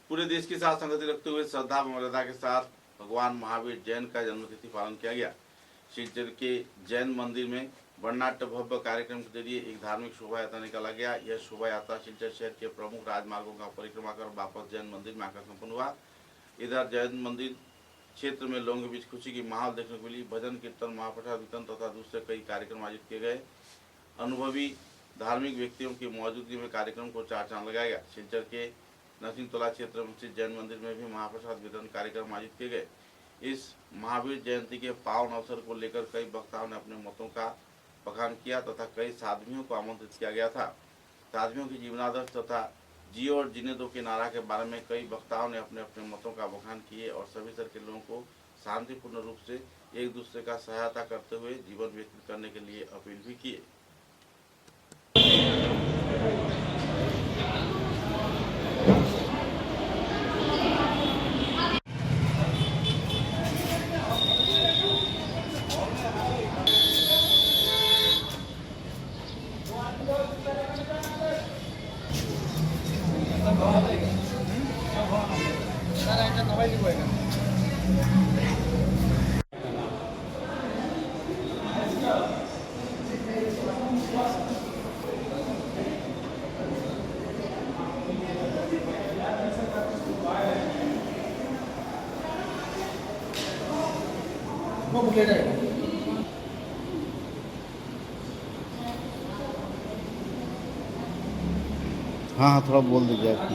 पूरे देश के साथ संगति रखते हुए श्रद्धा व मर्यादा के साथ भगवान महावीर जैन का जन्मतिथि पालन किया गया। शिलचर के जैन मंदिर में वर्णाढ्य भव्य कार्यक्रम के जरिए एक धार्मिक शोभा यात्रा निकाला गया। यह शोभा यात्रा शिलचर शहर के प्रमुख राजमार्गों का परिक्रमा कर वापस जैन मंदिर में आकर संपन्न हुआ। इधर जैन मंदिर क्षेत्र में लोगों के बीच खुशी की माहौल देखने को मिली। भजन कीर्तन, महाप्रसाद वितरण तथा दूसरे कई कार्यक्रम आयोजित किए गए। अनुभवी धार्मिक व्यक्तियों की मौजूदगी में कार्यक्रम को चार चांद लगाया गया। शिलचर के नरसिंहतोला क्षेत्र में स्थित जैन मंदिर में भी महाप्रसाद वितरण कार्यक्रम आयोजित किए गए। इस महावीर जयंती के पावन अवसर को लेकर कई वक्ताओं ने अपने मतों का बखान किया तथा कई साध्वियों को आमंत्रित किया गया था। साध्वियों की जीवनादर्श तथा जियो और जीने दो के नारा के बारे में कई वक्ताओं ने अपने अपने मतों का बखान किए और सभी स्तर के लोगों को शांतिपूर्ण रूप से एक दूसरे का सहायता करते हुए जीवन व्यतीत करने के लिए अपील भी किए। वो बुलेट है। हाँ हाँ, थोड़ा बोल दीजिए आप।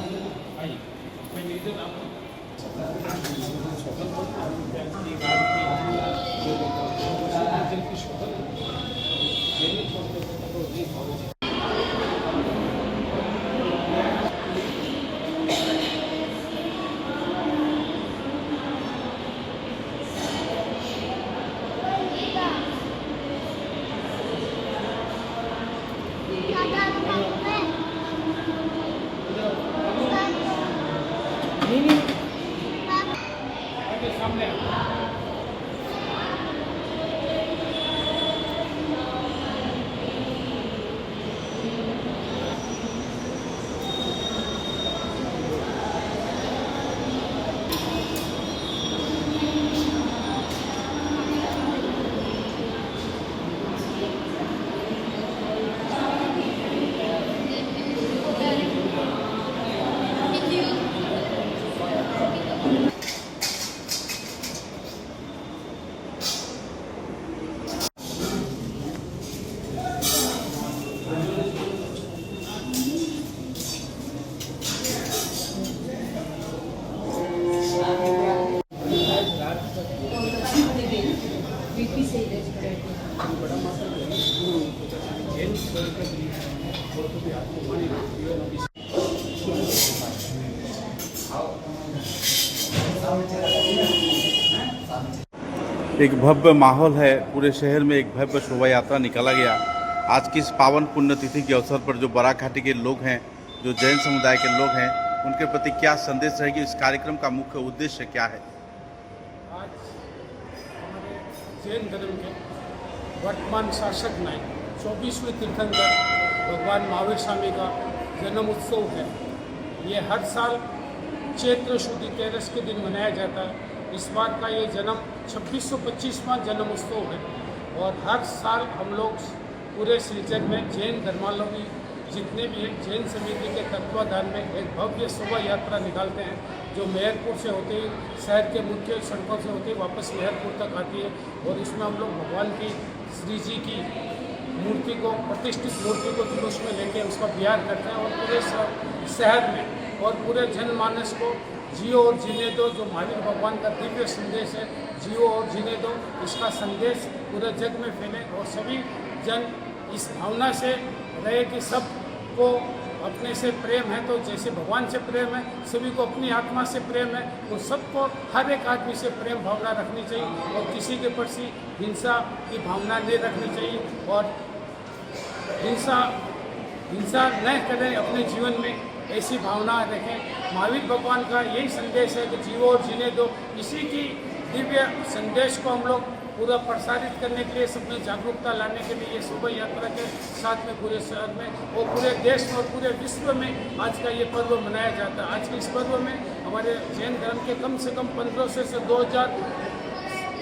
एक भव्य माहौल है, पूरे शहर में एक भव्य शोभा यात्रा निकाला गया। आज की इस पावन पुण्यतिथि के अवसर पर जो बराघाटी के लोग हैं, जो जैन समुदाय के लोग हैं, उनके प्रति क्या संदेश रहेगी? इस कार्यक्रम का मुख्य उद्देश्य क्या है? आज हमारे जैन धर्म के वर्तमान शासक नायक 24वें तीर्थंकर भगवान महावीर स्वामी का जन्म उत्सव है। ये हर साल चैत्र शुद्ध 13 के दिन मनाया जाता है। इस बार का ये जन्म 2625वां जन्म उत्सव है और हर साल हम लोग पूरे शिलचर में जैन धर्मावलंबी जितने भी हैं जैन समिति के तत्वाधान में एक भव्य शोभा यात्रा निकालते हैं, जो मेहरपुर से होते हुए शहर के मुख्य सड़कों से होते वापस मेहरपुर तक आती है। और इसमें हम लोग भगवान की श्री जी की मूर्ति को, प्रतिष्ठित मूर्ति को जुलूस में लेके उसका बिहार करते हैं और पूरे शहर में और पूरे जनमानस को जियो और जीने दो, जो महावीर भगवान का दिव्य संदेश है, जियो और जीने दो, इसका संदेश पूरे जग में फैले और सभी जन इस भावना से रहे कि सबको अपने से प्रेम है। तो जैसे भगवान से प्रेम है, सभी को अपनी आत्मा से प्रेम है, तो सबको हर एक आदमी से प्रेम भावना रखनी चाहिए और किसी के प्रति हिंसा की भावना नहीं रखनी चाहिए और हिंसा न करें अपने जीवन में, ऐसी भावना रखें। महावीर भगवान का यही संदेश है कि जियो और जीने दो। इसी की दिव्य संदेश को हम लोग पूरा प्रसारित करने के लिए, सब में जागरूकता लाने के लिए ये शोभा यात्रा के साथ में पूरे शहर में और पूरे देश में और पूरे विश्व में आज का ये पर्व मनाया जाता है। आज के इस पर्व में हमारे जैन धर्म के कम से कम 1500 से 2000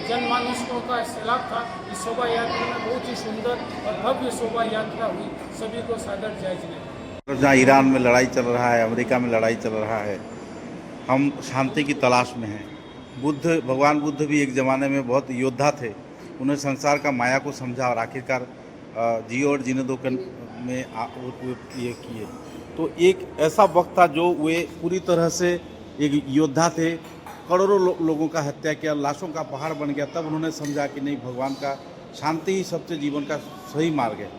जनमानसों का सैलाब था। इस शोभा यात्रा में बहुत ही सुंदर और भव्य शोभा यात्रा हुई। सभी को सादर जय जिनेंद्र। जहाँ ईरान में लड़ाई चल रहा है, अमेरिका में लड़ाई चल रहा है, हम शांति की तलाश में हैं। भगवान बुद्ध भी एक ज़माने में बहुत योद्धा थे। उन्होंने संसार का माया को समझा और आखिरकार जियो और जीने दो में ये किए। तो एक ऐसा वक्त था जो वे पूरी तरह से एक योद्धा थे, करोड़ों लोगों का हत्या किया, लाशों का पहाड़ बन गया। तब उन्होंने समझा कि नहीं, भगवान का शांति ही सबसे जीवन का सही मार्ग है।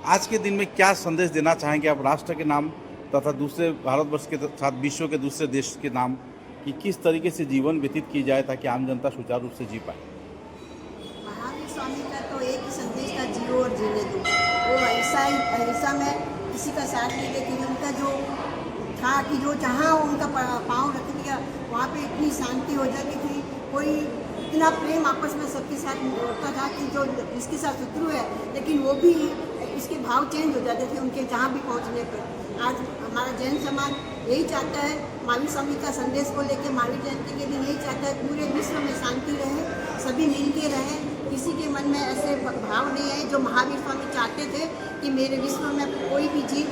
आज के दिन में क्या संदेश देना चाहेंगे आप राष्ट्र के नाम तथा दूसरे भारतवर्ष के साथ विश्व के दूसरे देश के नाम, कि किस तरीके से जीवन व्यतीत की जाए ताकि आम जनता सुचारू रूप से जी पाए? महावीर स्वामी का तो एक ही संदेश था, जियो और जीने दो। वो ऐसा में किसी का साथ नहीं देती। उनका जो था कि जो जहाँ उनका पाँव रख दिया वहाँ पे इतनी शांति हो जाती थी। कोई इतना प्रेम आपस में सबके साथ होता था कि जो इसके साथ शत्रु है लेकिन वो भी इसके भाव चेंज हो जाते थे उनके जहाँ भी पहुँचने पर। आज हमारा जैन समाज यही चाहता है, महावीर स्वामी का संदेश को लेकर महावीर जयंती के दिन यही चाहता है पूरे विश्व में शांति रहे, सभी मिल के रहें। किसी के मन में ऐसे भाव नहीं है जो महावीर स्वामी चाहते थे कि मेरे विश्व में कोई भी जीव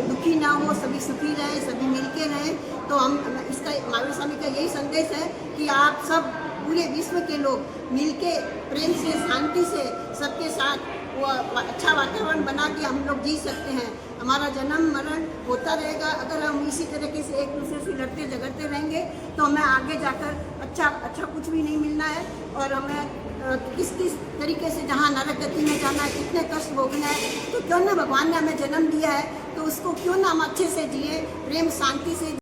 दुखी ना हो, सभी सुखी रहें, सभी मिल के रहें। तो हम इसका महावीर स्वामी का यही संदेश है कि आप सब पूरे विश्व के लोग मिलके प्रेम से, शांति से सबके साथ वो अच्छा वातावरण बना के हम लोग जी सकते हैं। हमारा जन्म मरण होता रहेगा। अगर हम इसी तरीके से एक दूसरे से लड़ते झगड़ते रहेंगे तो हमें आगे जाकर अच्छा कुछ भी नहीं मिलना है। और हमें किस तरीके से जहाँ नरक गति में जाना है, कितने कष्ट भोगना है, तो क्यों ना भगवान ने हमें जन्म दिया है तो उसको क्यों ना हम अच्छे से जिए, प्रेम शांति से